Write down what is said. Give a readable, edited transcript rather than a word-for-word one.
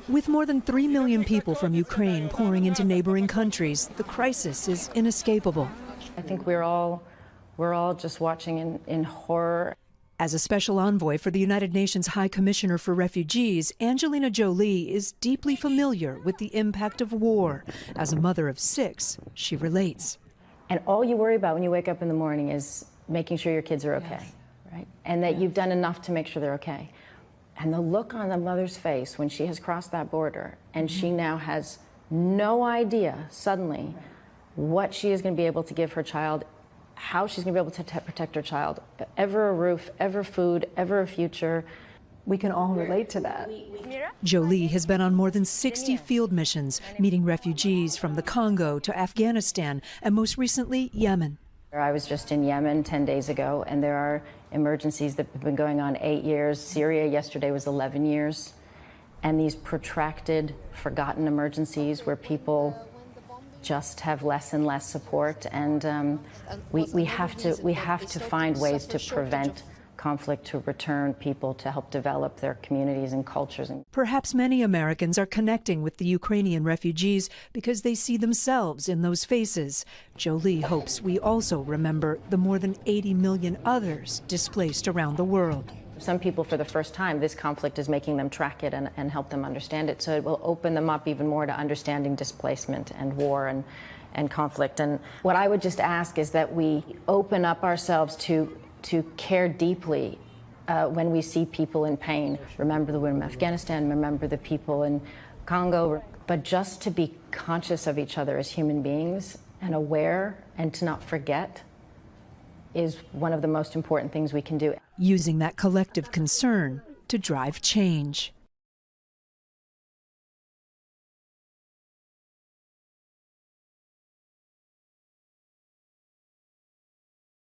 With more than 3 million people from Ukraine pouring into neighboring countries, the crisis is inescapable. I think we're all just watching in horror. As a special envoy for the United Nations High Commissioner for Refugees, Angelina Jolie is deeply familiar with the impact of war. As a mother of 6, she relates. And all you worry about when you wake up in the morning is making sure your kids are okay, right? And that you've done enough to make sure they're okay. And the look on the mother's face when she has crossed that border and she now has no idea, suddenly, what she is going to be able to give her child, how she's going to be able to protect her child, ever a roof, ever food, ever a future. We can all relate to that. Jolie has been on more than 60 field missions, meeting refugees from the Congo to Afghanistan and most recently, Yemen. I was just in Yemen 10 days ago, and there are emergencies that have been going on 8 years. Syria yesterday was 11 years. And these protracted, forgotten emergencies where people just have less and less support, and we have to find ways to prevent conflict, to return people, to help develop their communities and cultures. Perhaps many Americans are connecting with the Ukrainian refugees because they see themselves in those faces. Jolie hopes we also remember the more than 80 million others displaced around the world. Some people, for the first time, this conflict is making them track it and help them understand it. So it will open them up even more to understanding displacement and war and conflict. And what I would just ask is that we open up ourselves to care deeply when we see people in pain. Remember the women in Afghanistan, remember the people in Congo, but just to be conscious of each other as human beings and aware and to not forget is one of the most important things we can do. Using that collective concern to drive change.